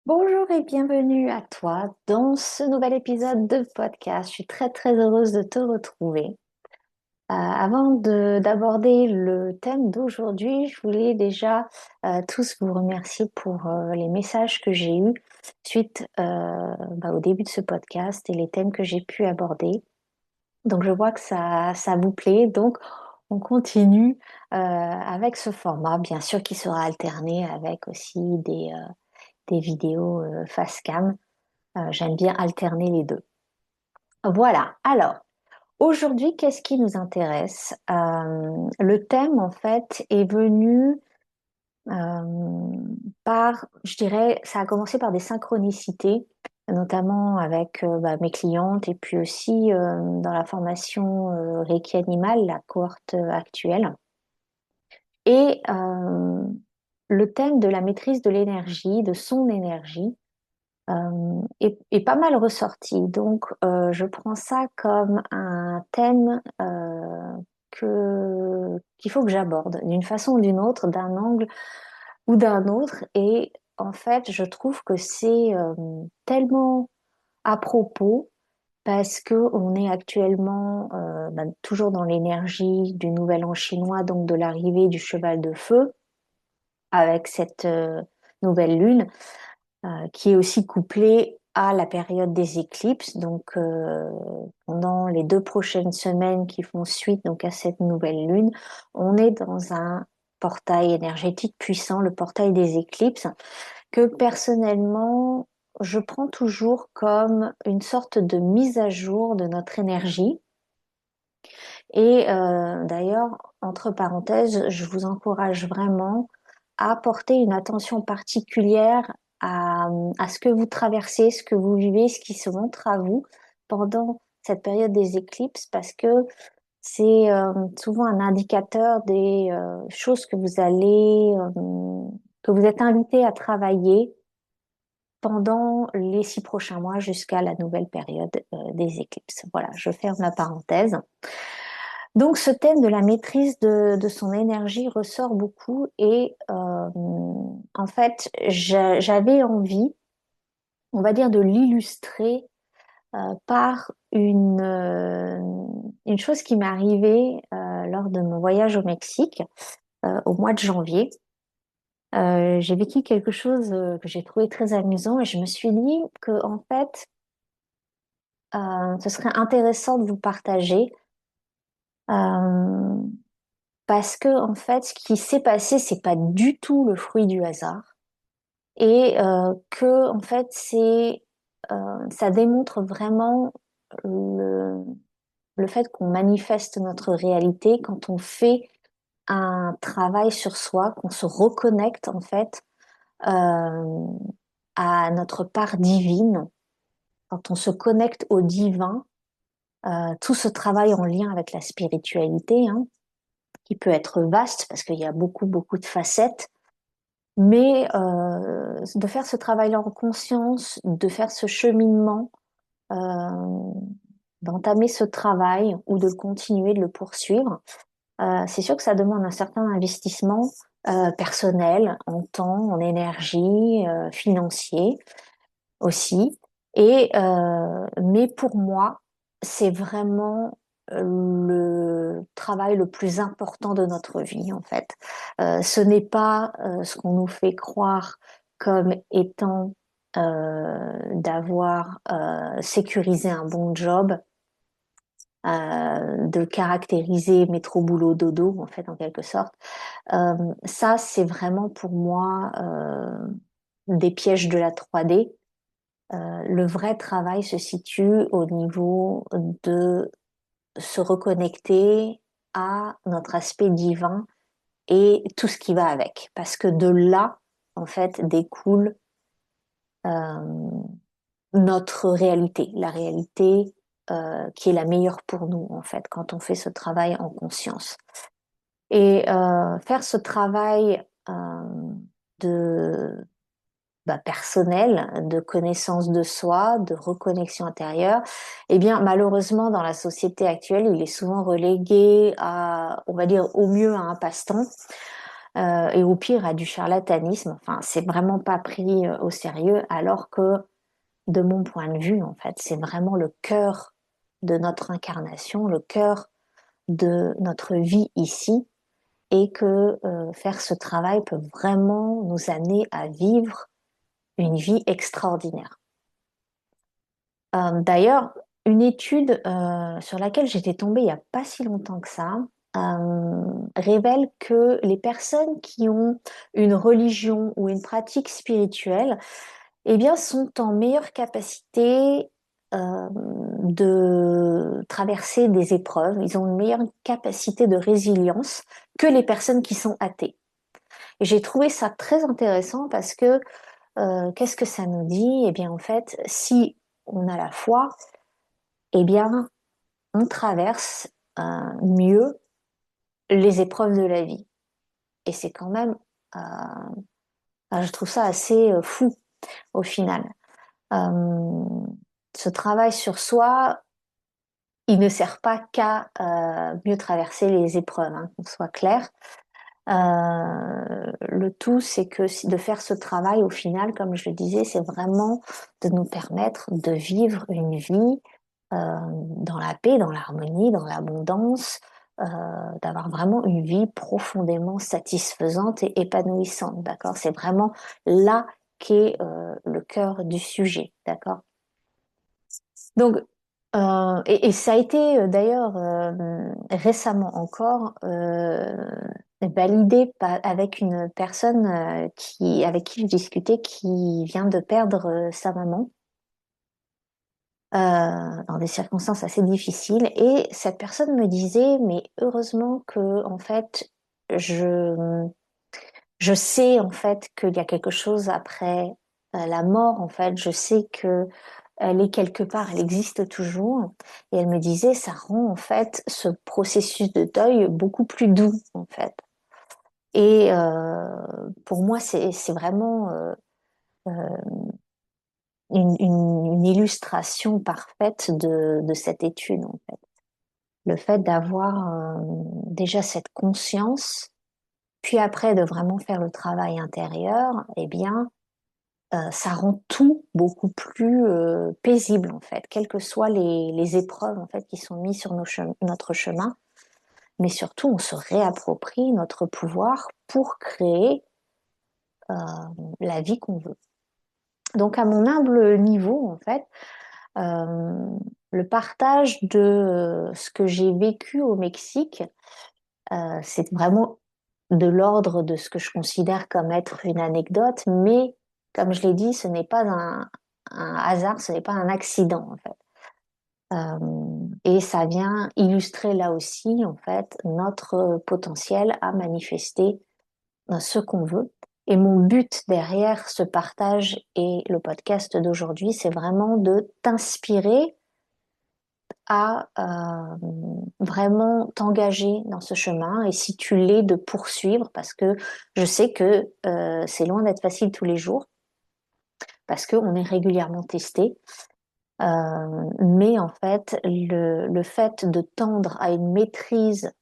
Bonjour et bienvenue à toi dans ce nouvel épisode de podcast. Je suis très très heureuse de te retrouver. Avant d'aborder le thème d'aujourd'hui, je voulais déjà tous vous remercier pour les messages que j'ai eus suite au début de ce podcast et les thèmes que j'ai pu aborder. Donc je vois que ça vous plaît, donc on continue avec ce format, bien sûr qui sera alterné avec aussi des vidéos face cam. J'aime bien alterner les deux. Voilà. Alors, aujourd'hui, qu'est-ce qui nous intéresse? Le thème, en fait, est venu je dirais, ça a commencé par des synchronicités, notamment avec mes clientes et puis aussi dans la formation Reiki Animal, la cohorte actuelle. Et le thème de la maîtrise de l'énergie, de son énergie, est pas mal ressorti. Donc, je prends ça comme un thème qu'il faut que j'aborde d'une façon ou d'une autre, d'un angle ou d'un autre. Et en fait, je trouve que c'est tellement à propos parce que on est actuellement toujours dans l'énergie du Nouvel An chinois, donc de l'arrivée du cheval de feu avec cette nouvelle lune qui est aussi couplé à la période des éclipses. Donc, pendant les 2 prochaines semaines qui font suite donc à cette nouvelle lune, on est dans un portail énergétique puissant, le portail des éclipses, que personnellement, je prends toujours comme une sorte de mise à jour de notre énergie. Et d'ailleurs, entre parenthèses, je vous encourage vraiment à porter une attention particulière à, à ce que vous traversez, ce que vous vivez, ce qui se montre à vous pendant cette période des éclipses, parce que c'est souvent un indicateur des choses que vous êtes invité à travailler pendant les 6 prochains mois jusqu'à la nouvelle période des éclipses. Voilà, je ferme la parenthèse. Donc ce thème de la maîtrise de son énergie ressort beaucoup et en fait j'avais envie, on va dire, de l'illustrer par une chose qui m'est arrivée lors de mon voyage au Mexique au mois de janvier. J'ai vécu quelque chose que j'ai trouvé très amusant et je me suis dit que en fait ce serait intéressant de vous partager. Euh, Parce que en fait, ce qui s'est passé, c'est pas du tout le fruit du hasard, et que en fait, ça démontre vraiment le, le fait qu'on manifeste notre réalité quand on fait un travail sur soi, qu'on se reconnecte en fait euh, à notre part divine, quand on se connecte au divin, tout ce travail en lien avec la spiritualité, hein, qui peut être vaste parce qu'il y a beaucoup, beaucoup de facettes. Mais de faire ce travail en conscience, de faire ce cheminement, euh, d'entamer ce travail ou de continuer de le poursuivre, c'est sûr que ça demande un certain investissement personnel, en temps, en énergie, financier aussi. Et mais pour moi, c'est vraiment le travail le plus important de notre vie, en fait. Ce n'est pas ce qu'on nous fait croire comme étant d'avoir sécurisé un bon job, de caractériser métro boulot dodo, en fait, en quelque sorte. Ça, c'est vraiment pour moi des pièges de la 3D. Le vrai travail se situe au niveau de se reconnecter à notre aspect divin et tout ce qui va avec. Parce que de là, en fait, découle euh, notre réalité, la réalité qui est la meilleure pour nous, en fait, quand on fait ce travail en conscience. Et faire ce travail de personnel, de connaissance de soi, de reconnexion intérieure, eh bien, malheureusement, dans la société actuelle, il est souvent relégué à, on va dire, au mieux à un passe-temps, et au pire à du charlatanisme. Enfin, c'est vraiment pas pris au sérieux, alors que de mon point de vue, en fait, c'est vraiment le cœur de notre incarnation, le cœur de notre vie ici, et que faire ce travail peut vraiment nous amener à vivre une vie extraordinaire. D'ailleurs, une étude sur laquelle j'étais tombée il n'y a pas si longtemps que ça révèle que les personnes qui ont une religion ou une pratique spirituelle, eh bien, sont en meilleure capacité de traverser des épreuves. Ils ont une meilleure capacité de résilience que les personnes qui sont athées. Et j'ai trouvé ça très intéressant parce que qu'est-ce que ça nous dit? Eh bien, en fait, si on a la foi, eh bien, on traverse mieux les épreuves de la vie. Et c'est quand même, je trouve ça assez fou au final. Euh, Ce travail sur soi, il ne sert pas qu'à mieux traverser les épreuves, hein, qu'on soit clair. Le tout, c'est que de faire ce travail, au final, comme je le disais, c'est vraiment de nous permettre de vivre une vie dans la paix, dans l'harmonie, dans l'abondance, d'avoir vraiment une vie profondément satisfaisante et épanouissante, d'accord? C'est vraiment là qu'est le cœur du sujet, d'accord? Donc, et ça a été d'ailleurs récemment encore validé avec une personne avec qui je discutais qui vient de perdre sa maman dans des circonstances assez difficiles. Et cette personne me disait, mais heureusement que en fait, je, je sais en fait qu'il y a quelque chose après la mort. En fait, je sais que elle est quelque part, elle existe toujours. Et elle me disait, ça rend en fait ce processus de deuil beaucoup plus doux en fait. Et pour moi, c'est vraiment euh, une illustration parfaite de cette étude en fait. Le fait d'avoir déjà cette conscience, puis après de vraiment faire le travail intérieur, eh bien, ça rend tout beaucoup plus paisible en fait, quelles que soient les épreuves en fait qui sont mises sur notre chemin, mais surtout on se réapproprie notre pouvoir pour créer euh, la vie qu'on veut. Donc à mon humble niveau en fait, euh, le partage de ce que j'ai vécu au Mexique, c'est vraiment de l'ordre de ce que je considère comme être une anecdote, mais comme je l'ai dit, ce n'est pas un hasard, ce n'est pas un accident en fait. Et ça vient illustrer là aussi en fait notre potentiel à manifester ce qu'on veut. Et mon but derrière ce partage et le podcast d'aujourd'hui, c'est vraiment de t'inspirer à vraiment t'engager dans ce chemin et si tu l'es, de poursuivre parce que je sais que c'est loin d'être facile tous les jours parce qu'on est régulièrement testé. Mais en fait, le fait de tendre à une maîtrise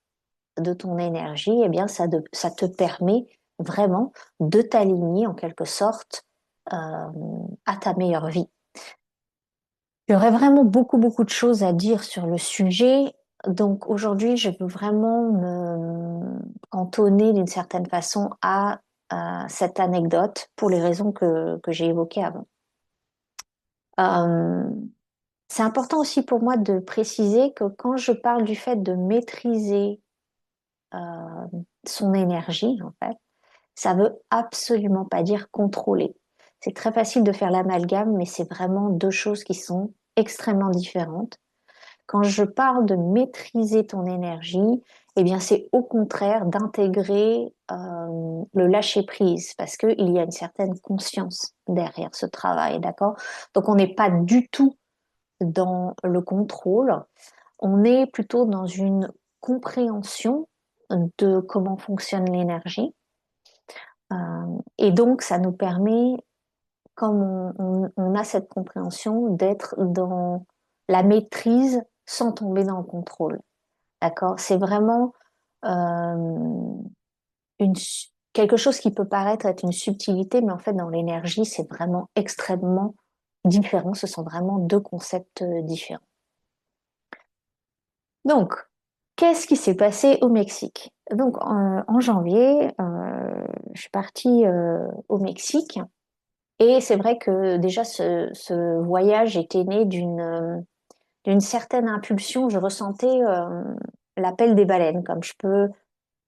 de ton énergie, eh bien, ça te permet vraiment de t'aligner en quelque sorte à ta meilleure vie. Il y aurait vraiment beaucoup, beaucoup de choses à dire sur le sujet. Donc aujourd'hui, je veux vraiment me cantonner d'une certaine façon à cette anecdote pour les raisons que j'ai évoquées avant. Euh, c'est important aussi pour moi de préciser que quand je parle du fait de maîtriser euh, son énergie, en fait, ça veut absolument pas dire contrôler. C'est très facile de faire l'amalgame, mais c'est vraiment deux choses qui sont extrêmement différentes. Quand je parle de maîtriser ton énergie, eh bien, c'est au contraire d'intégrer le lâcher-prise parce qu'il y a une certaine conscience derrière ce travail, d'accord? Donc, on n'est pas du tout dans le contrôle, on est plutôt dans une compréhension de comment fonctionne l'énergie. Et donc, ça nous permet, comme on a cette compréhension, d'être dans la maîtrise sans tomber dans le contrôle. D'accord? C'est vraiment euh, une, quelque chose qui peut paraître être une subtilité, mais en fait, dans l'énergie, c'est vraiment extrêmement différent. Ce sont vraiment deux concepts différents. Donc, qu'est-ce qui s'est passé au Mexique? Donc, en janvier, je suis partie au Mexique et c'est vrai que déjà ce voyage était né d'une certaine impulsion. Je ressentais l'appel des baleines, comme je peux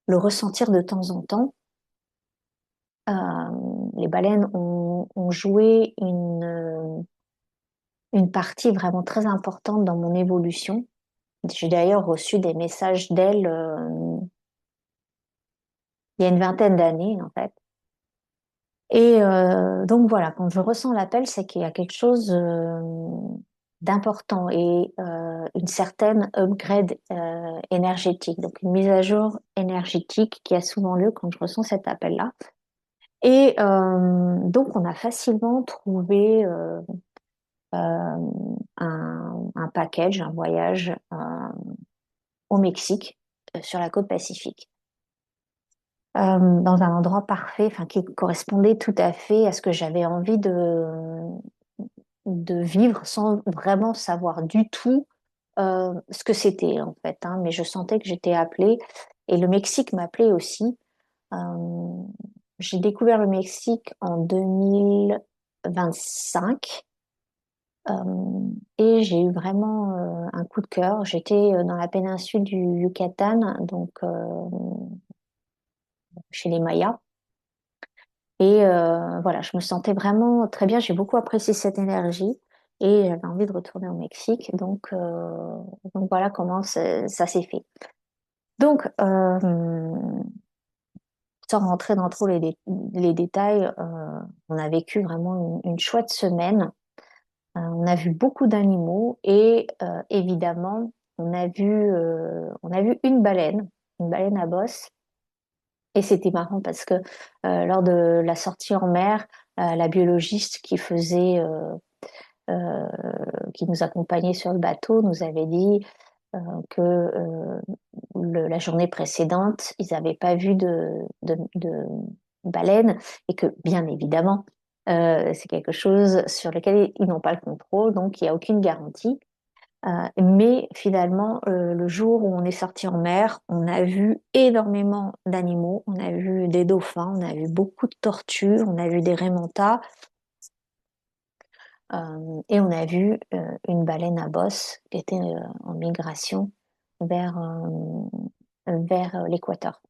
le ressentir de temps en temps. Les baleines ont joué une partie vraiment très importante dans mon évolution. J'ai d'ailleurs reçu des messages d'elles il y a une vingtaine d'années, en fait. Et donc voilà, quand je ressens l'appel, c'est qu'il y a quelque chose d'important et une certaine upgrade énergétique, donc une mise à jour énergétique qui a souvent lieu quand je ressens cet appel-là. Et donc on a facilement trouvé un package, un voyage au Mexique, sur la côte Pacifique. Dans un endroit parfait, enfin qui correspondait tout à fait à ce que j'avais envie de vivre sans vraiment savoir du tout ce que c'était en fait, hein, mais je sentais que j'étais appelée et le Mexique m'appelait aussi. Euh, j'ai découvert le Mexique en 2025 et j'ai eu vraiment un coup de cœur. J'étais dans la péninsule du Yucatan, donc chez les Mayas. Et voilà, je me sentais vraiment très bien. J'ai beaucoup apprécié cette énergie et j'avais envie de retourner au Mexique. Donc voilà comment ça s'est fait. Donc, sans rentrer dans trop les détails, on a vécu vraiment une chouette semaine. On a vu beaucoup d'animaux et évidemment, on a vu une baleine à bosse. Et c'était marrant parce que lors de la sortie en mer, la biologiste euh, qui nous accompagnait sur le bateau nous avait dit que la journée précédente, ils n'avaient pas vu de baleine et que bien évidemment, c'est quelque chose sur lequel ils n'ont pas le contrôle, donc il n'y a aucune garantie. Mais finalement, le jour où on est sorti en mer, on a vu énormément d'animaux. On a vu des dauphins, on a vu beaucoup de tortues, on a vu des raimentas et on a vu une baleine à bosse qui était en migration vers, vers l'équateur,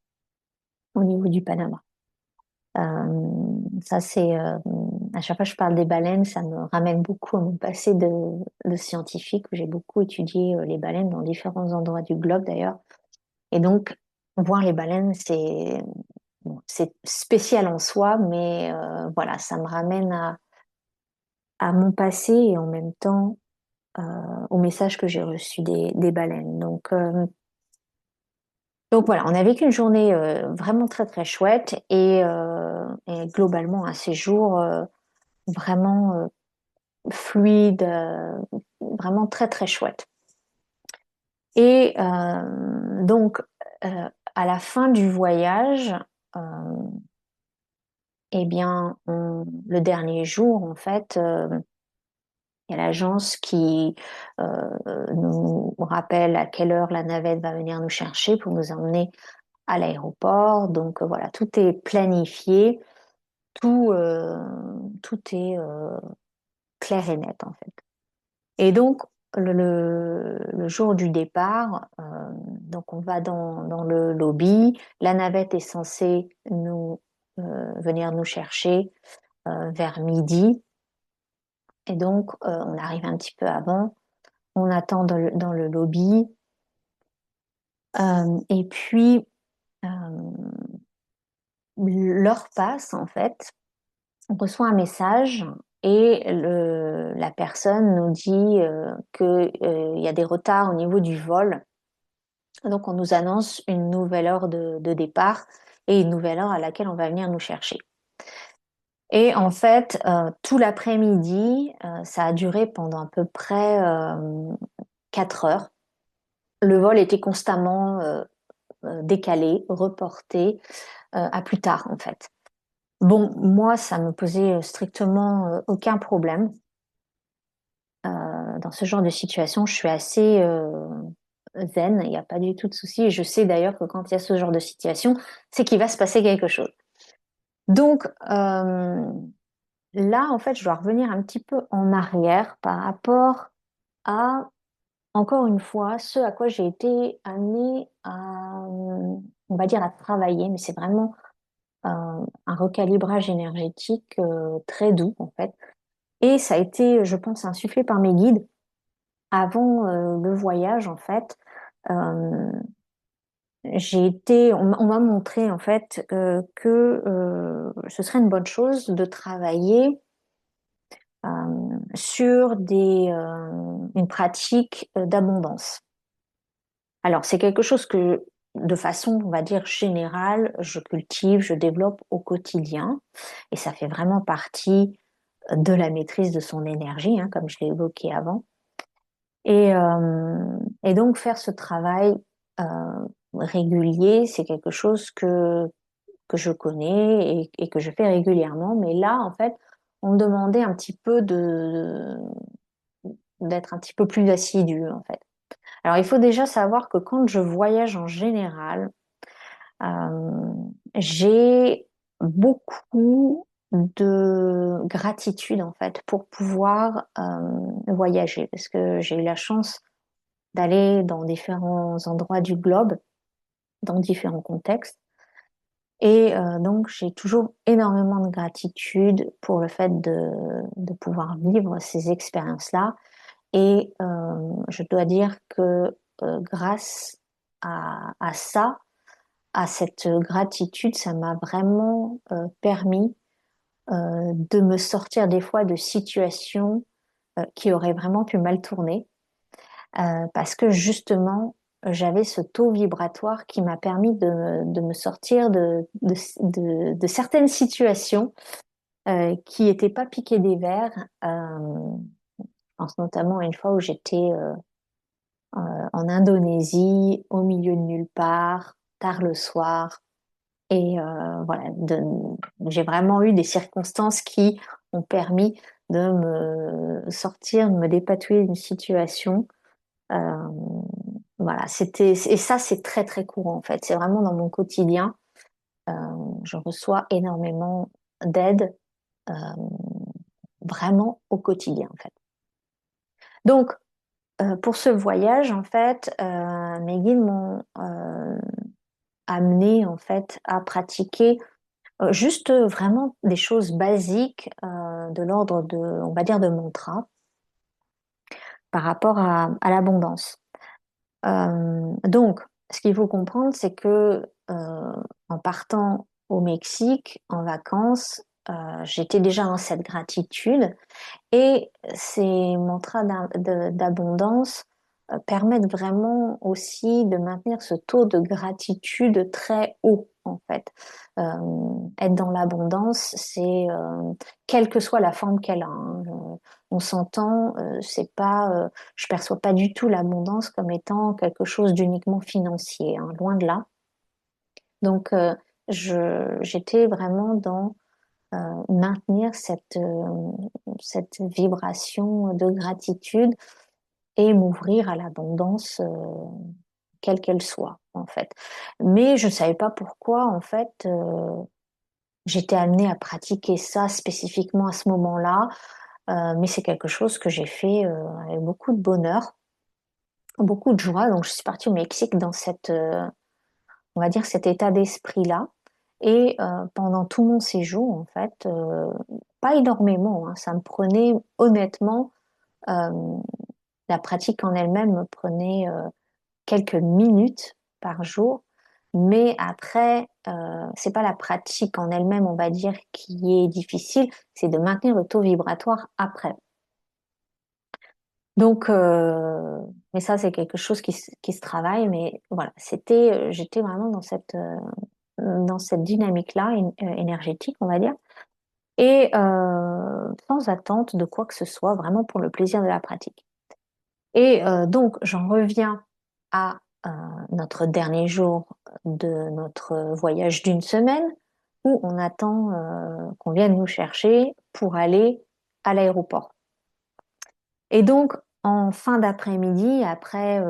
au niveau du Panama. Ça, c'est à chaque fois que je parle des baleines, ça me ramène beaucoup à mon passé de scientifique où j'ai beaucoup étudié les baleines dans différents endroits du globe d'ailleurs. Et donc, voir les baleines, c'est bon, c'est spécial en soi, mais voilà, ça me ramène à mon passé et en même temps au message que j'ai reçu des baleines. Donc voilà, on a vécu une journée vraiment très très chouette et globalement un séjour vraiment fluide, vraiment très très chouette. Et donc à la fin du voyage, euh, eh bien le dernier jour en fait, il y a l'agence qui nous rappelle à quelle heure la navette va venir nous chercher pour nous emmener à l'aéroport. Donc voilà, tout est planifié, tout, tout est clair et net en fait. Et donc le jour du départ, donc on va dans le lobby, la navette est censée venir nous chercher vers midi. Et donc on arrive un petit peu avant, on attend dans le lobby. Et puis euh, l'heure passe en fait. On reçoit un message et la personne nous dit qu'il y a des retards au niveau du vol. Donc, on nous annonce une nouvelle heure de départ et une nouvelle heure à laquelle on va venir nous chercher. Et en fait, tout l'après-midi, ça a duré pendant à peu près 4 heures. Le vol était constamment décalé, reporté. à plus tard, en fait. Bon, moi, ça me posait strictement aucun problème. Dans ce genre de situation, je suis assez zen, il n'y a pas du tout de souci. Et je sais d'ailleurs que quand il y a ce genre de situation, c'est qu'il va se passer quelque chose. Donc là, en fait, je dois revenir un petit peu en arrière par rapport à, encore une fois, ce à quoi j'ai été amenée à, on va dire, à travailler, mais c'est vraiment un recalibrage énergétique très doux, en fait. Et ça a été, je pense, insufflé par mes guides avant le voyage, en fait. Euh, on m'a montré, en fait, que ce serait une bonne chose de travailler sur une pratique d'abondance. Alors, c'est quelque chose que, de façon, on va dire, générale, je cultive, je développe au quotidien. Et ça fait vraiment partie de la maîtrise de son énergie, hein, comme je l'ai évoqué avant. Et donc, faire ce travail euh, régulier, c'est quelque chose que je connais et que je fais régulièrement. Mais là, en fait, on me demandait un petit peu d'être un petit peu plus assidu, en fait. Alors, il faut déjà savoir que quand je voyage en général, euh, j'ai beaucoup de gratitude, en fait, pour pouvoir voyager, parce que j'ai eu la chance d'aller dans différents endroits du globe, dans différents contextes. Et donc, j'ai toujours énormément de gratitude pour le fait de pouvoir vivre ces expériences-là. Et je dois dire que grâce à ça, à cette gratitude, ça m'a vraiment permis de me sortir des fois de situations qui auraient vraiment pu mal tourner, parce que justement, j'avais ce taux vibratoire qui m'a permis de me sortir de certaines situations qui n'étaient pas piquées des verres. Je pense notamment à une fois où j'étais en Indonésie, au milieu de nulle part, tard le soir. Et voilà, j'ai vraiment eu des circonstances qui ont permis de me sortir, de me dépatouiller d'une situation. Euh, voilà, et ça, c'est très très courant en fait. C'est vraiment dans mon quotidien. Euh, je reçois énormément d'aide, euh, vraiment au quotidien en fait. Donc, pour ce voyage, en fait, mes guides m'ont amené en fait à pratiquer juste vraiment des choses basiques de l'ordre de, on va dire, de mantra par rapport à l'abondance. Donc, ce qu'il faut comprendre, c'est que en partant au Mexique en vacances, j'étais déjà dans cette gratitude et ces mantras d'abondance permettent vraiment aussi de maintenir ce taux de gratitude très haut, en fait. Être dans l'abondance, c'est quelle que soit la forme qu'elle a, hein. On s'entend, c'est pas, je perçois pas du tout l'abondance comme étant quelque chose d'uniquement financier, hein, loin de là. Donc, j'étais vraiment dans maintenir cette vibration de gratitude et m'ouvrir à l'abondance, quelle qu'elle soit, en fait. Mais je ne savais pas pourquoi, en fait, j'étais amenée à pratiquer ça spécifiquement à ce moment-là, mais c'est quelque chose que j'ai fait avec beaucoup de bonheur, beaucoup de joie. Donc, je suis partie au Mexique dans on va dire, cet état d'esprit-là. Et pendant tout mon séjour, en fait, pas énormément, hein, ça me prenait honnêtement, euh, la pratique en elle-même me prenait quelques minutes par jour, mais après, c'est pas la pratique en elle-même, on va dire, qui est difficile, c'est de maintenir le taux vibratoire après. Donc, mais ça, c'est quelque chose qui se travaille, mais voilà, j'étais vraiment dans cette dynamique-là, énergétique, on va dire, et sans attente de quoi que ce soit, vraiment pour le plaisir de la pratique. Et donc, j'en reviens à notre dernier jour de notre voyage d'une semaine ou on attend qu'on vienne nous chercher pour aller à l'aéroport. Et donc, en fin d'après-midi, après,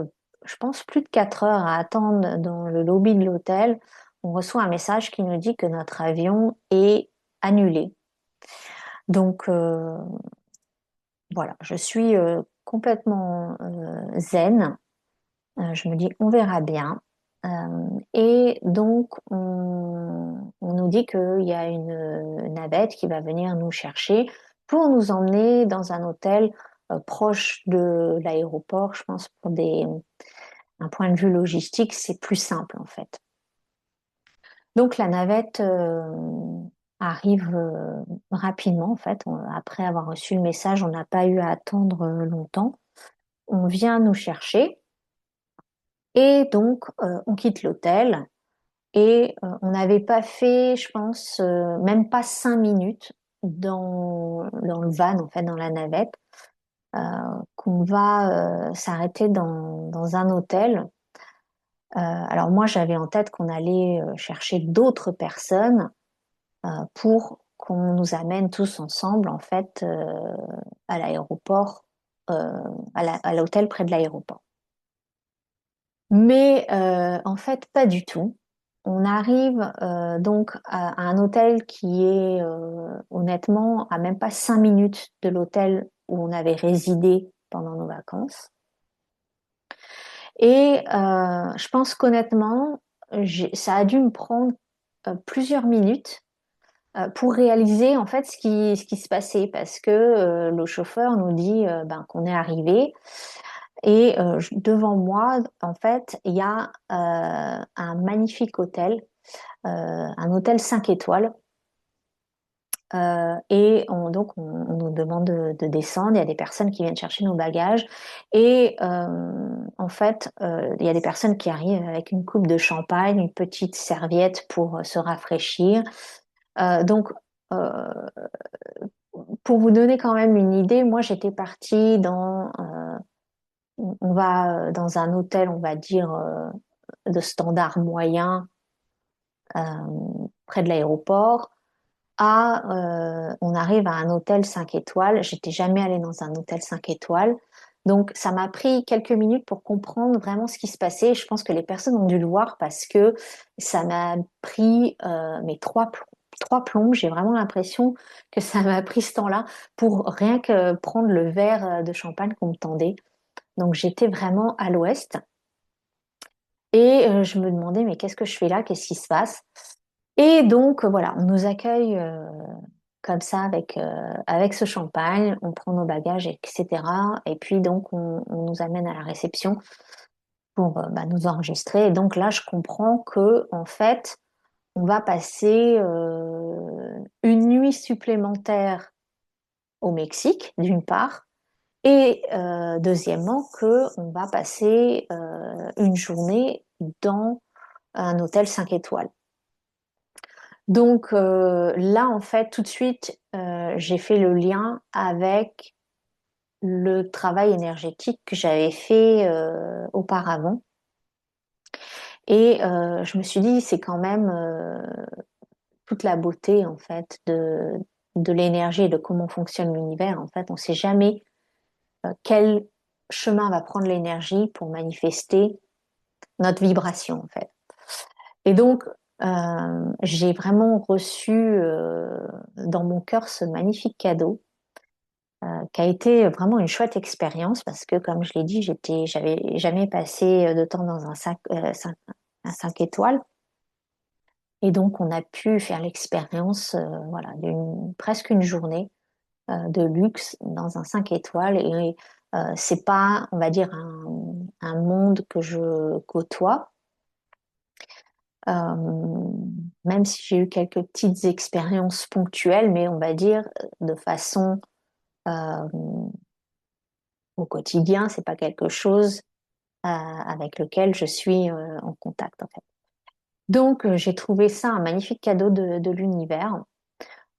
je pense, plus de 4 heures à attendre dans le lobby de l'hôtel, on reçoit un message qui nous dit que notre avion est annulé. Donc, voilà, je suis complètement zen. Je me dis, on verra bien. Et donc, on nous dit qu'il y a une navette qui va venir nous chercher pour nous emmener dans un hôtel proche de l'aéroport. Je pense pour un point de vue logistique, c'est plus simple en fait. Donc, la navette arrive rapidement en fait. Après avoir reçu le message, on n'a pas eu à attendre longtemps. On vient nous chercher et donc on quitte l'hôtel. Et on n'avait pas fait, je pense, même pas 5 minutes dans le van, en fait, dans la navette, euh, qu'on va s'arrêter dans un hôtel. Alors moi, j'avais en tête qu'on allait chercher d'autres personnes pour qu'on nous amène tous ensemble, en fait, à l'aéroport, à l'hôtel près de l'aéroport. Mais en fait, pas du tout. On arrive donc à un hôtel qui est honnêtement à même pas 5 minutes de l'hôtel où on avait résidé pendant nos vacances. Et je pense qu'honnêtement, ça a dû me prendre plusieurs minutes pour réaliser en fait ce qui se passait parce que le chauffeur nous dit ben, qu'on est arrivé. Et devant moi, en fait, il y a un magnifique hôtel, un hôtel 5 étoiles. Et on nous demande de descendre. Il y a des personnes qui viennent chercher nos bagages. Et en fait, il y a des personnes qui arrivent avec une coupe de champagne, une petite serviette pour se rafraîchir. Donc, euh, pour vous donner quand même une idée, moi j'étais partie on va dans un hôtel, on va dire, de standard moyen euh, près de l'aéroport, on arrive à un hôtel 5 étoiles. J'étais jamais allée dans un hôtel 5 étoiles. Donc, ça m'a pris quelques minutes pour comprendre vraiment ce qui se passait. Je pense que les personnes ont dû le voir parce que ça m'a pris mes trois plombs. J'ai vraiment l'impression que ça m'a pris ce temps-là pour rien que prendre le verre de champagne qu'on me tendait. Donc, j'étais vraiment à l'ouest. Et je me demandais, mais qu'est-ce que je fais là? Qu'est-ce qui se passe? Et donc, voilà, on nous accueille comme ça avec ce champagne, on prend nos bagages, etc. Et puis, donc, on nous amène à la réception pour bah, nous enregistrer. Et donc là, je comprends que, en fait, on va passer une nuit supplémentaire au Mexique, d'une part, et deuxièmement, que on va passer une journée dans un hôtel 5 étoiles. Donc là, en fait, tout de suite, j'ai fait le lien avec le travail énergétique que j'avais fait auparavant. Et je me suis dit, c'est quand même toute la beauté, en fait, de l'énergie et de comment fonctionne l'univers. En fait, on ne sait jamais quel chemin va prendre l'énergie pour manifester notre vibration, en fait. Et donc, j'ai vraiment reçu dans mon cœur ce magnifique cadeau qui a été vraiment une chouette expérience parce que, comme je l'ai dit, j'avais jamais passé de temps dans un 5 étoiles. Et donc, on a pu faire l'expérience, voilà, presque une journée de luxe dans un 5 étoiles. Et c'est pas, on va dire, un monde que je côtoie. Euh, Même si j'ai eu quelques petites expériences ponctuelles, mais on va dire de façon euh, au quotidien, c'est pas quelque chose avec lequel je suis en contact en fait. Donc j'ai trouvé ça un magnifique cadeau de l'univers.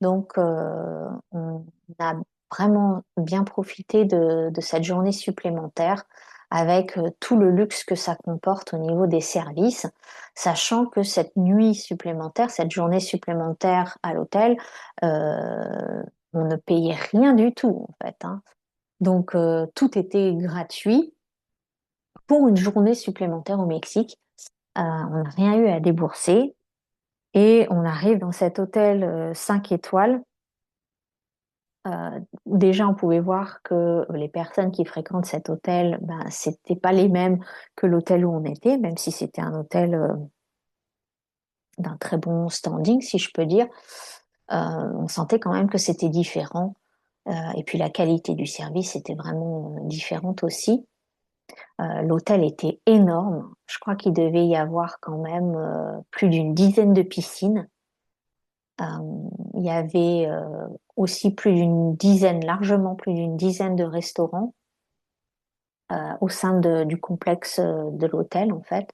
Donc on a vraiment bien profité de cette journée supplémentaire avec tout le luxe que ça comporte au niveau des services, sachant que cette nuit supplémentaire, cette journée supplémentaire à l'hôtel, on ne payait rien du tout en fait, hein. Donc tout était gratuit pour une journée supplémentaire au Mexique. On n'a rien eu à débourser et on arrive dans cet hôtel 5 étoiles. Déjà, on pouvait voir que les personnes qui fréquentent cet hôtel, ben, c'était pas les mêmes que l'hôtel où on était, même si c'était un hôtel d'un très bon standing, si je peux dire. On sentait quand même que c'était différent. Et puis la qualité du service était vraiment différente aussi. L'hôtel était énorme. Je crois qu'il devait y avoir quand même plus d'une dizaine de piscines. Euh, il y avait aussi plus d'une dizaine, largement plus d'une dizaine de restaurants au sein du complexe de l'hôtel, en fait.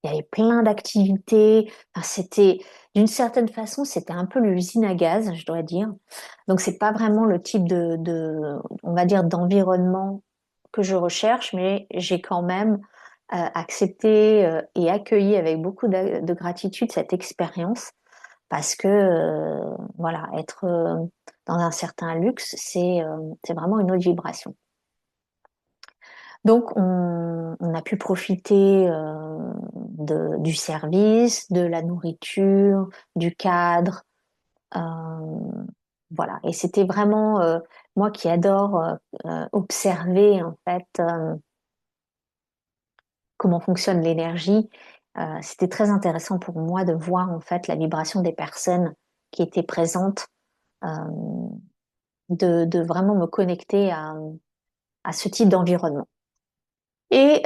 Il y avait plein d'activités. Enfin, c'était, d'une certaine façon, c'était un peu l'usine à gaz, je dois dire. Donc, c'est pas vraiment le type on va dire, d'environnement que je recherche, mais j'ai quand même accepté et accueilli avec beaucoup de gratitude cette expérience parce que, voilà, être dans un certain luxe, c'est vraiment une autre vibration. Donc, on a pu profiter du service, de la nourriture, du cadre. euh, voilà. Et c'était vraiment, moi qui adore observer en fait comment fonctionne l'énergie, c'était très intéressant pour moi de voir en fait la vibration des personnes qui étaient présentes, euh, de vraiment me connecter à ce type d'environnement. Et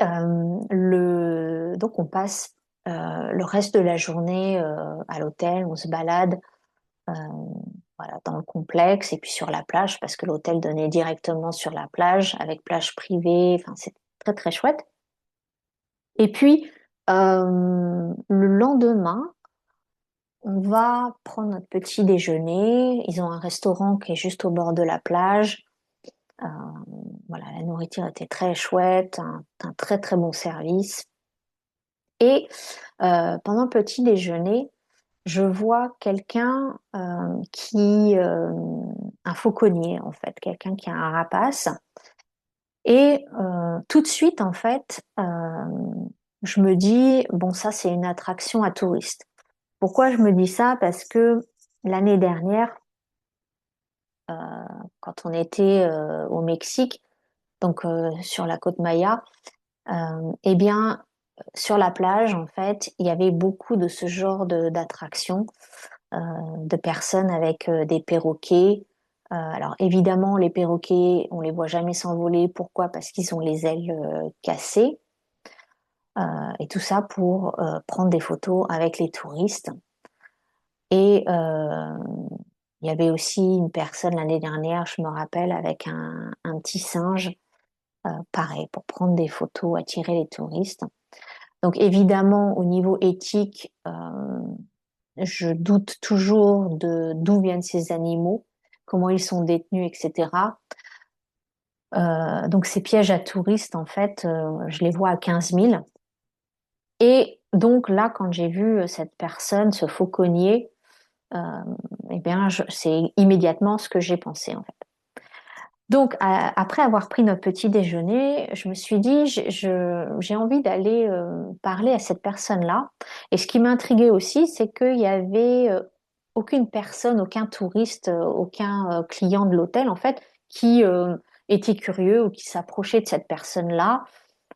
donc on passe le reste de la journée à l'hôtel, on se balade euh, voilà, dans le complexe et puis sur la plage parce que l'hôtel donnait directement sur la plage avec plage privée. Enfin, c'est très très chouette. Et puis le lendemain, on va prendre notre petit déjeuner. Ils ont un restaurant qui est juste au bord de la plage. Euh, voilà, la nourriture était très chouette, un très très bon service. Et pendant le petit déjeuner, je vois quelqu'un un fauconnier en fait, quelqu'un qui a un rapace. Et tout de suite, en fait, je me dis, bon, ça, c'est une attraction à touristes. Pourquoi je me dis ça? Parce que l'année dernière, euh, quand on était au Mexique, donc sur la côte Maya, eh bien, sur la plage, en fait, il y avait beaucoup de ce genre d'attractions, euh, de personnes avec des perroquets. Alors évidemment, les perroquets, on les voit jamais s'envoler. Pourquoi? Parce qu'ils ont les ailes cassées. Et tout ça pour prendre des photos avec les touristes. Et il y avait aussi une personne l'année dernière, je me rappelle, avec un petit singe, pareil, pour prendre des photos, attirer les touristes. Donc évidemment, au niveau éthique, je doute toujours de d'où viennent ces animaux, comment ils sont détenus, etc. Donc ces pièges à touristes, en fait, je les vois à 15 000. Et donc là, quand j'ai vu cette personne, ce fauconnier, euh, eh bien, c'est immédiatement ce que j'ai pensé, en fait. Donc, après avoir pris notre petit déjeuner, je me suis dit, j'ai envie d'aller parler à cette personne-là. Et ce qui m'intriguait aussi, c'est qu'il y avait aucune personne, aucun touriste, aucun client de l'hôtel, en fait, qui était curieux ou qui s'approchait de cette personne-là.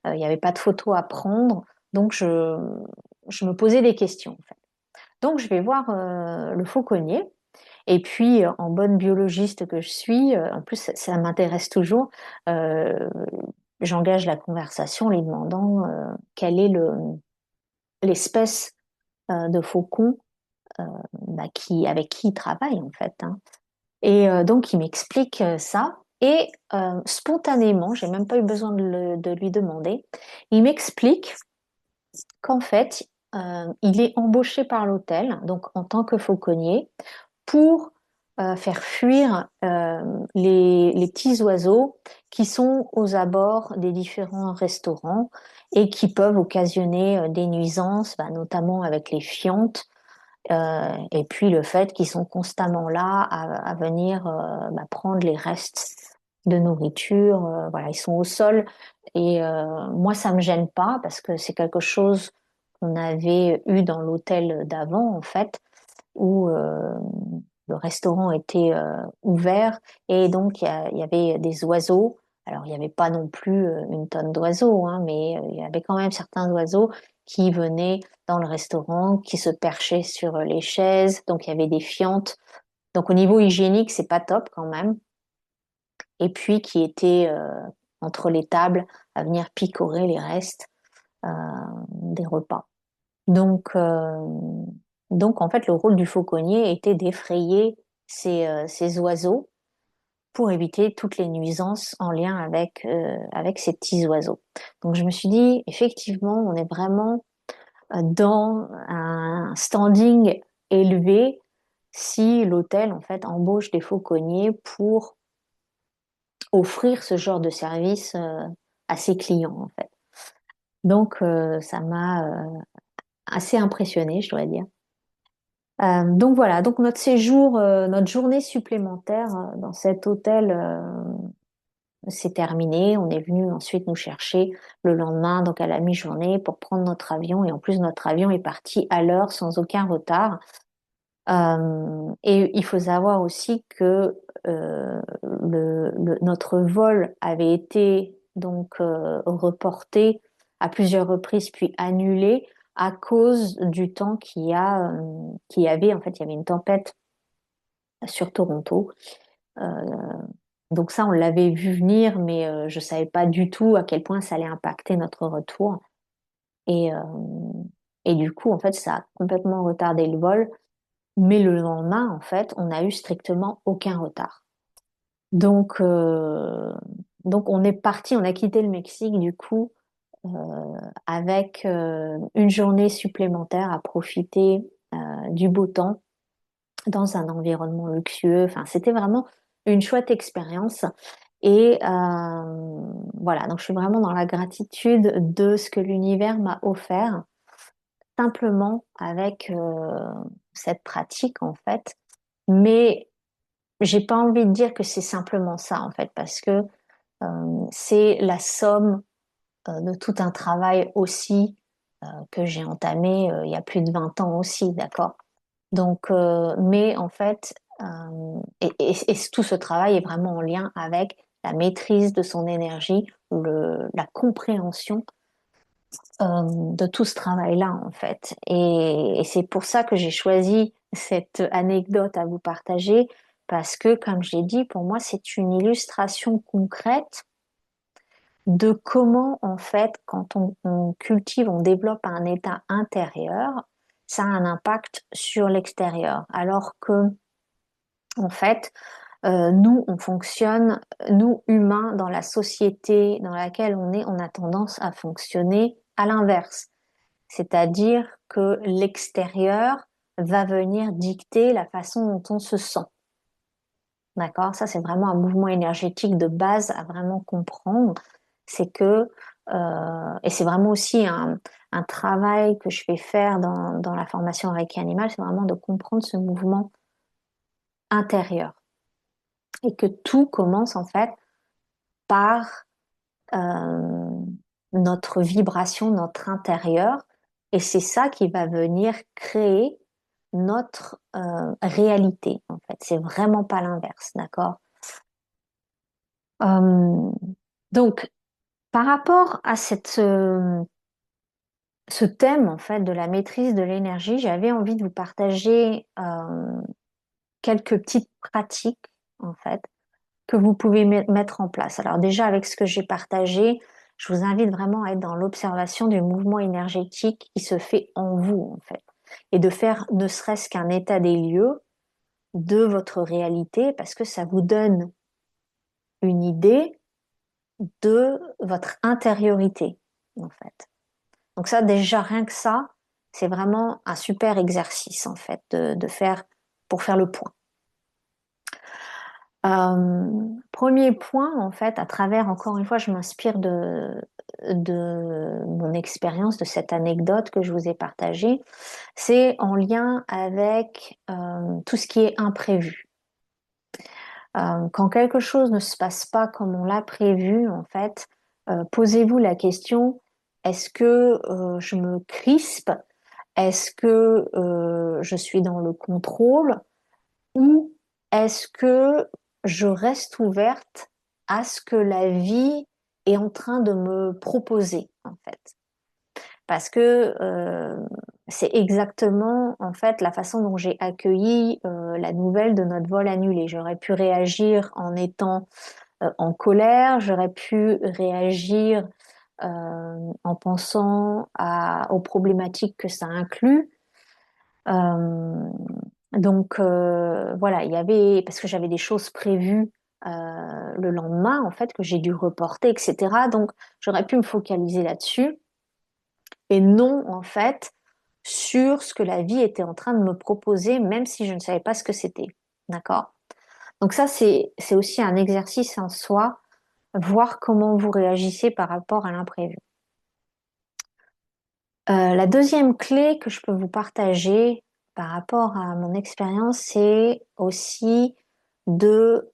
Il n'y avait pas de photos à prendre. Donc, je me posais des questions, en fait. Donc, je vais voir le fauconnier. Et puis, en bonne biologiste que je suis, en plus, ça m'intéresse toujours, euh, j'engage la conversation en lui demandant quelle est l'espèce de faucon bah, avec qui il travaille, en fait, hein. Et donc, il m'explique ça. Et spontanément, j'ai même pas eu besoin de lui demander, il m'explique qu'en fait, il est embauché par l'hôtel, donc en tant que fauconnier, pour faire fuir les petits oiseaux qui sont aux abords des différents restaurants et qui peuvent occasionner des nuisances, bah, notamment avec les fientes, et puis le fait qu'ils sont constamment là à venir bah, prendre les restes de nourriture. Voilà, ils sont au sol et moi ça me gêne pas parce que c'est quelque chose qu'on avait eu dans l'hôtel d'avant en fait où le restaurant était ouvert et donc il y avait des oiseaux. Alors il n'y avait pas non plus une tonne d'oiseaux, hein, mais il y avait quand même certains oiseaux qui venaient dans le restaurant, qui se perchaient sur les chaises. Donc il y avait des fientes. Donc au niveau hygiénique, c'est pas top quand même. Et puis qui étaient entre les tables à venir picorer les restes euh, des repas. Donc, euh, donc en fait, le rôle du fauconnier était d'effrayer ces oiseaux pour éviter toutes les nuisances en lien avec ces petits oiseaux. Donc je me suis dit, effectivement, on est vraiment dans un standing élevé si l'hôtel en fait embauche des fauconniers pour offrir ce genre de service à ses clients en fait. Donc ça m'a assez impressionnée, je dois dire. Donc voilà, donc notre séjour, notre journée supplémentaire dans cet hôtel s'est terminée. On est venu ensuite nous chercher le lendemain, donc à la mi-journée, pour prendre notre avion. Et en plus, notre avion est parti à l'heure sans aucun retard. Et il faut savoir aussi que notre vol avait été donc reporté à plusieurs reprises puis annulé à cause du temps qu'il y avait. En fait, il y avait une tempête sur Toronto. Euh, donc ça, on l'avait vu venir, mais je savais pas du tout à quel point ça allait impacter notre retour. Et, euh, et du coup, en fait, ça a complètement retardé le vol. Mais le lendemain, en fait, on n'a eu strictement aucun retard. Donc, donc on est parti, on a quitté le Mexique du coup euh, avec une journée supplémentaire à profiter du beau temps dans un environnement luxueux. Enfin, c'était vraiment une chouette expérience. Et voilà, donc je suis vraiment dans la gratitude de ce que l'univers m'a offert, simplement avec cette pratique en fait. Mais j'ai pas envie de dire que c'est simplement ça en fait, parce que c'est la somme de tout un travail aussi que j'ai entamé il y a plus de 20 ans aussi, d'accord? Donc, mais en fait, et tout ce travail est vraiment en lien avec la maîtrise de son énergie, la compréhension de tout ce travail-là, en fait. Et c'est pour ça que j'ai choisi cette anecdote à vous partager, parce que, comme je l'ai dit, pour moi, c'est une illustration concrète de comment, en fait, quand on cultive, on développe un état intérieur, ça a un impact sur l'extérieur. Alors que, en fait, nous, on fonctionne, nous, humains, dans la société dans laquelle on est, on a tendance à fonctionner à l'inverse. C'est-à-dire que l'extérieur va venir dicter la façon dont on se sent. D'accord? Ça, c'est vraiment un mouvement énergétique de base à vraiment comprendre. C'est que, et c'est vraiment aussi un travail que je vais faire dans la formation Reiki Animal, c'est vraiment de comprendre ce mouvement intérieur. Et que tout commence en fait par euh, notre vibration, notre intérieur. Et c'est ça qui va venir créer notre réalité, en fait. C'est vraiment pas l'inverse, d'accord? Euh, donc, par rapport à ce thème, en fait, de la maîtrise de l'énergie, j'avais envie de vous partager quelques petites pratiques, en fait, que vous pouvez mettre en place. Alors déjà, avec ce que j'ai partagé, je vous invite vraiment à être dans l'observation du mouvement énergétique qui se fait en vous, en fait, et de faire ne serait-ce qu'un état des lieux de votre réalité, parce que ça vous donne une idée de votre intériorité, en fait. Donc ça, déjà, rien que ça, c'est vraiment un super exercice, en fait, de faire, pour faire le point. Premier point, en fait, à travers, encore une fois, je m'inspire de mon expérience, de cette anecdote que je vous ai partagée, c'est en lien avec tout ce qui est imprévu. Quand quelque chose ne se passe pas comme on l'a prévu, en fait, posez-vous la question, est-ce que je me crispe? Est-ce que je suis dans le contrôle? Ou est-ce que je reste ouverte à ce que la vie est en train de me proposer, en fait? Parce que c'est exactement, en fait, la façon dont j'ai accueilli la nouvelle de notre vol annulé. J'aurais pu réagir en étant en colère, j'aurais pu réagir en pensant aux problématiques que ça inclut. Euh, donc voilà, il y avait parce que j'avais des choses prévues le lendemain en fait que j'ai dû reporter, etc. Donc j'aurais pu me focaliser là-dessus et non en fait sur ce que la vie était en train de me proposer, même si je ne savais pas ce que c'était. D'accord? Donc ça c'est aussi un exercice en soi, voir comment vous réagissez par rapport à l'imprévu. La deuxième clé que je peux vous partager par rapport à mon expérience, c'est aussi de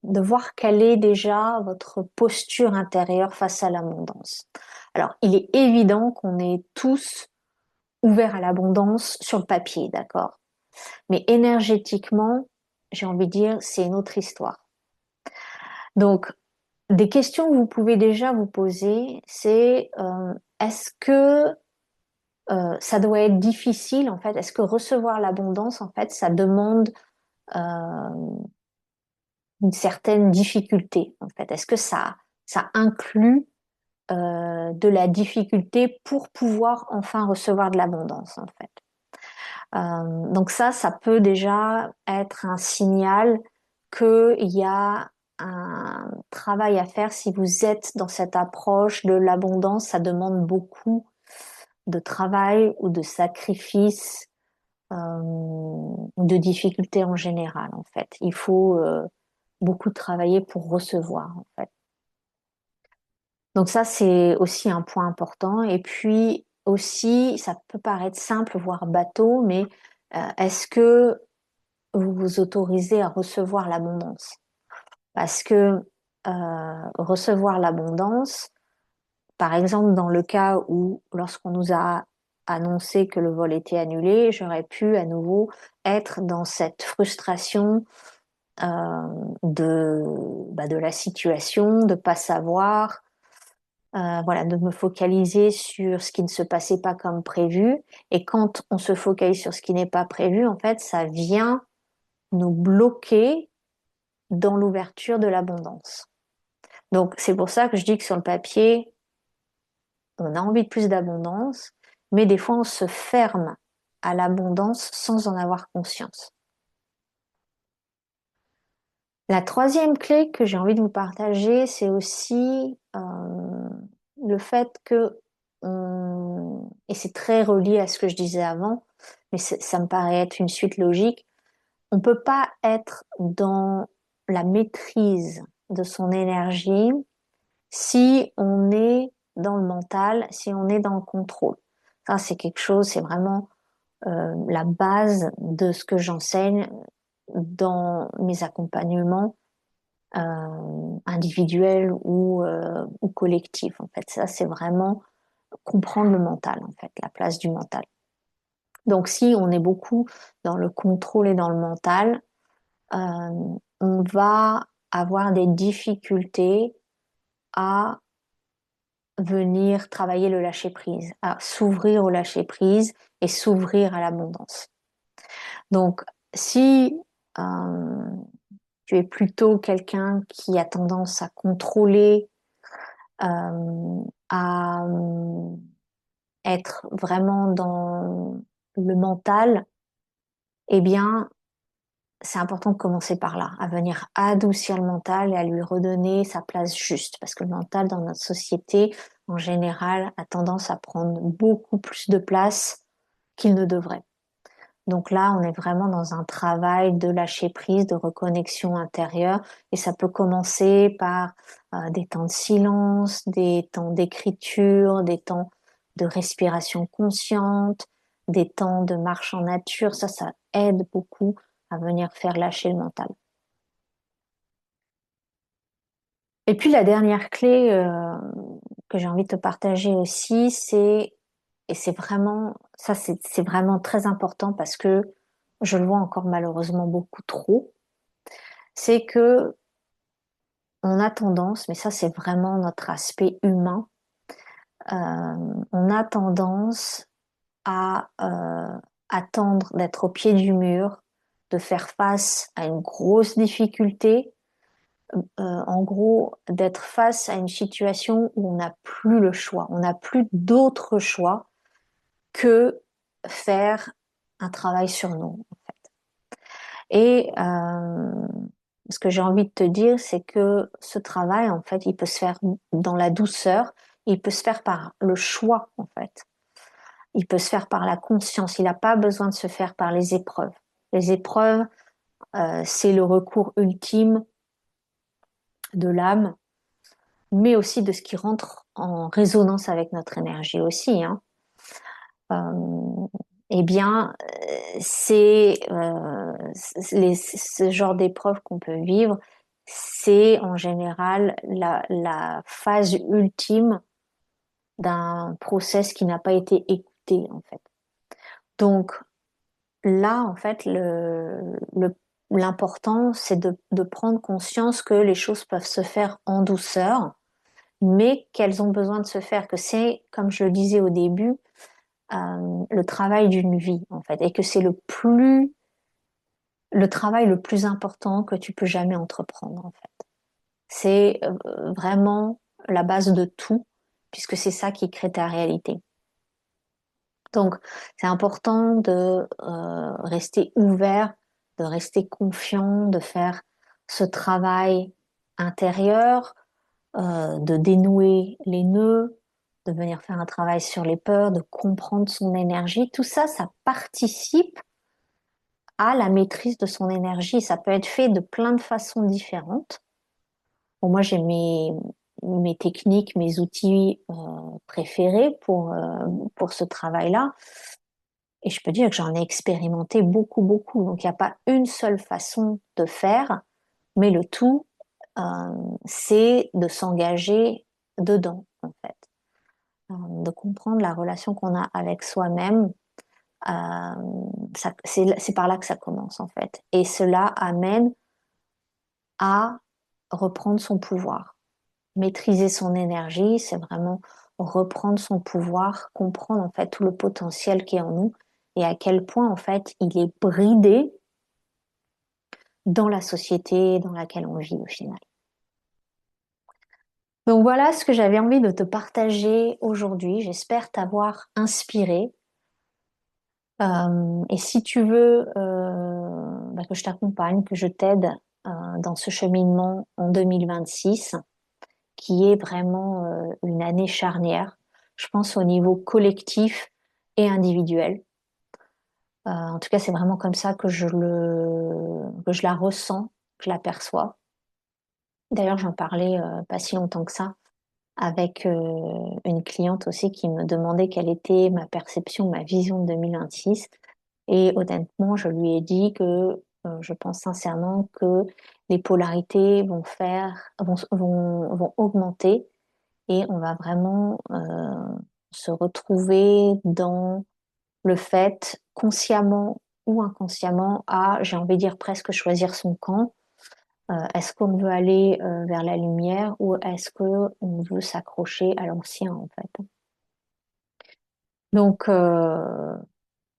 voir quelle est déjà votre posture intérieure face à l'abondance. Alors, il est évident qu'on est tous ouverts à l'abondance sur le papier, d'accord? Mais énergétiquement, j'ai envie de dire, c'est une autre histoire. Donc, des questions que vous pouvez déjà vous poser, c'est est-ce que ça doit être difficile en fait. Est-ce que recevoir l'abondance en fait, ça demande euh, une certaine difficulté en fait? Est-ce que ça inclut de la difficulté pour pouvoir enfin recevoir de l'abondance en fait? Donc ça peut déjà être un signal qu'il y a un travail à faire si vous êtes dans cette approche de l'abondance. Ça demande beaucoup de travail ou de sacrifice de difficultés en général, en fait. Il faut beaucoup travailler pour recevoir, en fait. Donc ça, c'est aussi un point important. Et puis aussi, ça peut paraître simple, voire bateau, mais est-ce que vous vous autorisez à recevoir l'abondance? Parce que recevoir l'abondance, par exemple, dans le cas où, lorsqu'on nous a annoncé que le vol était annulé, j'aurais pu à nouveau être dans cette frustration de la situation, de pas savoir, voilà, de me focaliser sur ce qui ne se passait pas comme prévu. Et quand on se focalise sur ce qui n'est pas prévu, en fait, ça vient nous bloquer dans l'ouverture de l'abondance. Donc, c'est pour ça que je dis que sur le papier, on a envie de plus d'abondance, mais des fois on se ferme à l'abondance sans en avoir conscience. La troisième clé que j'ai envie de vous partager, c'est aussi le fait que, et c'est très relié à ce que je disais avant, mais ça me paraît être une suite logique, on peut pas être dans la maîtrise de son énergie si on est dans le mental, si on est dans le contrôle. Ça, c'est quelque chose, c'est vraiment la base de ce que j'enseigne dans mes accompagnements individuels ou collectifs. En fait, ça, c'est vraiment comprendre le mental, en fait, la place du mental. Donc, si on est beaucoup dans le contrôle et dans le mental, on va avoir des difficultés à venir travailler le lâcher prise, à s'ouvrir au lâcher prise et s'ouvrir à l'abondance. Donc, si tu es plutôt quelqu'un qui a tendance à contrôler, à être vraiment dans le mental, eh bien, c'est important de commencer par là, à venir adoucir le mental et à lui redonner sa place juste, parce que le mental dans notre société, en général, a tendance à prendre beaucoup plus de place qu'il ne devrait. Donc là, on est vraiment dans un travail de lâcher prise, de reconnexion intérieure. Et ça peut commencer par des temps de silence, des temps d'écriture, des temps de respiration consciente, des temps de marche en nature. Ça aide beaucoup à venir faire lâcher le mental. Et puis la dernière clé que j'ai envie de te partager aussi, et c'est vraiment, ça c'est vraiment très important parce que je le vois encore malheureusement beaucoup trop, c'est que on a tendance, mais ça c'est vraiment notre aspect humain, on a tendance à attendre d'être au pied du mur, de faire face à une grosse difficulté, en gros, d'être face à une situation où on n'a plus le choix, on n'a plus d'autre choix que faire un travail sur nous. Et ce que j'ai envie de te dire, c'est que ce travail, en fait, il peut se faire dans la douceur, il peut se faire par le choix, en fait. Il peut se faire par la conscience, il n'a pas besoin de se faire par les épreuves. Les épreuves, c'est le recours ultime de l'âme, mais aussi de ce qui rentre en résonance avec notre énergie aussi, hein. Euh, eh bien, ce genre d'épreuve qu'on peut vivre, c'est en général la phase ultime d'un process qui n'a pas été écouté, en fait. Donc là, en fait, l'important, c'est de prendre conscience que les choses peuvent se faire en douceur, mais qu'elles ont besoin de se faire, que c'est, comme je le disais au début, le travail d'une vie, en fait, et que c'est le travail le plus important que tu peux jamais entreprendre, en fait. C'est vraiment la base de tout, puisque c'est ça qui crée ta réalité. Donc, c'est important de rester ouvert, de rester confiant, de faire ce travail intérieur, de dénouer les nœuds, de venir faire un travail sur les peurs, de comprendre son énergie. Tout ça, ça participe à la maîtrise de son énergie. Ça peut être fait de plein de façons différentes. Bon, moi, j'ai mes techniques, mes outils préférés pour ce travail-là. Et je peux dire que j'en ai expérimenté beaucoup, beaucoup. Donc, il n'y a pas une seule façon de faire, mais le tout, euh, c'est de s'engager dedans, en fait. De comprendre la relation qu'on a avec soi-même. C'est par là que ça commence, en fait. Et cela amène à reprendre son pouvoir. Maîtriser son énergie, c'est vraiment reprendre son pouvoir, comprendre en fait tout le potentiel qui est en nous et à quel point en fait il est bridé dans la société dans laquelle on vit au final. Donc voilà ce que j'avais envie de te partager aujourd'hui. J'espère t'avoir inspiré. Et si tu veux que je t'accompagne, que je t'aide dans ce cheminement en 2026, qui est vraiment une année charnière, je pense au niveau collectif et individuel. En tout cas, c'est vraiment comme ça que je la ressens, que je l'aperçois. D'ailleurs, j'en parlais pas si longtemps que ça avec une cliente aussi qui me demandait quelle était ma perception, ma vision de 2026. Et honnêtement, je lui ai dit que je pense sincèrement que les polarités vont augmenter et on va vraiment se retrouver dans le fait, consciemment ou inconsciemment, à, j'ai envie de dire presque choisir son camp. Est-ce qu'on veut aller vers la lumière ou est-ce qu'on veut s'accrocher à l'ancien en fait? Donc,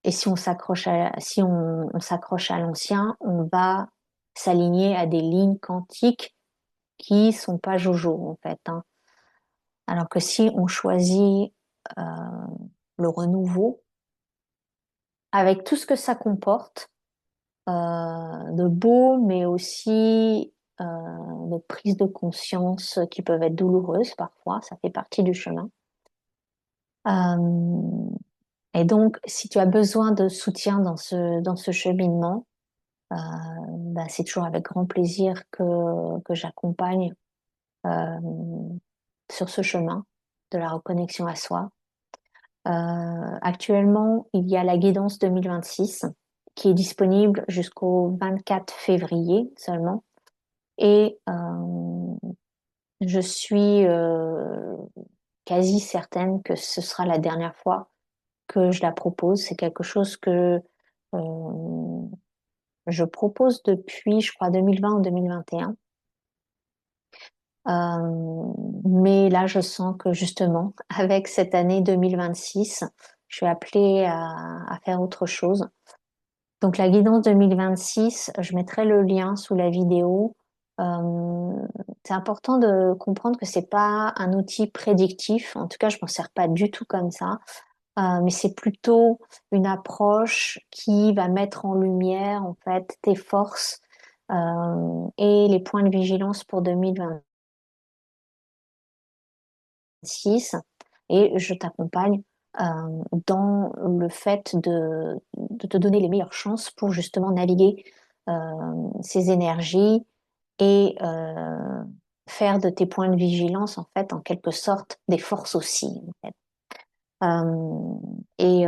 et si on on s'accroche à l'ancien, on va s'aligner à des lignes quantiques qui sont pas jojo en fait, hein. Alors que si on choisit euh, le renouveau, avec tout ce que ça comporte, de beau, mais aussi de prise de conscience qui peuvent être douloureuses parfois, ça fait partie du chemin. Euh, Et donc, si tu as besoin de soutien dans ce cheminement, euh, bah, c'est toujours avec grand plaisir que j'accompagne euh, sur ce chemin de la reconnexion à soi. Actuellement, il y a la guidance 2026 qui est disponible jusqu'au 24 février seulement. Et je suis quasi certaine que ce sera la dernière fois que je la propose. C'est quelque chose que euh, je propose depuis, je crois, 2020 ou 2021. Mais là, je sens que justement, avec cette année 2026, je suis appelée à faire autre chose. Donc la guidance 2026, je mettrai le lien sous la vidéo. Euh, c'est important de comprendre que c'est pas un outil prédictif. En tout cas, je m'en sers pas du tout comme ça. Mais c'est plutôt une approche qui va mettre en lumière en fait tes forces et les points de vigilance pour 2026. Et je t'accompagne dans le fait de te donner les meilleures chances pour justement naviguer ces énergies et faire de tes points de vigilance en fait en quelque sorte des forces aussi en fait. Et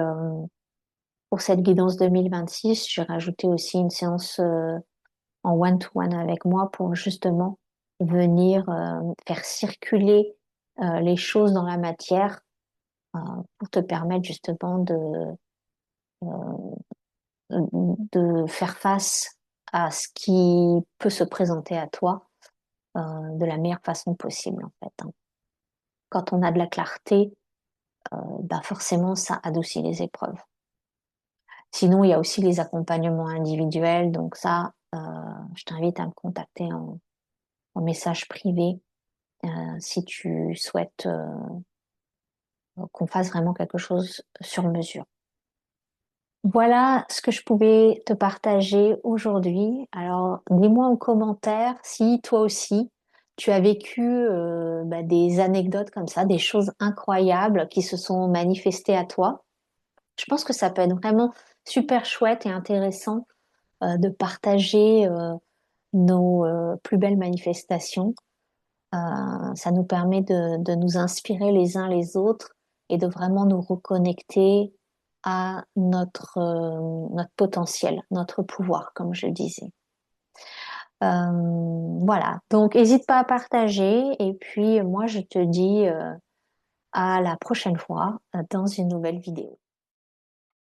pour cette guidance 2026, j'ai rajouté aussi une séance en one-to-one avec moi pour justement venir faire circuler les choses dans la matière euh, pour te permettre justement de faire face à ce qui peut se présenter à toi de la meilleure façon possible en fait, hein. Quand on a de la clarté, bah forcément ça adoucit les épreuves. Sinon, il y a aussi les accompagnements individuels, donc ça, je t'invite à me contacter en message privé si tu souhaites qu'on fasse vraiment quelque chose sur mesure. Voilà ce que je pouvais te partager aujourd'hui. Alors, dis-moi en commentaire si toi aussi tu as vécu bah, des anecdotes comme ça, des choses incroyables qui se sont manifestées à toi. Je pense que ça peut être vraiment super chouette et intéressant de partager nos plus belles manifestations. Ça nous permet de nous inspirer les uns les autres et de vraiment nous reconnecter à notre potentiel, notre pouvoir, comme je le disais. Voilà, donc n'hésite pas à partager et puis moi je te dis à la prochaine fois dans une nouvelle vidéo.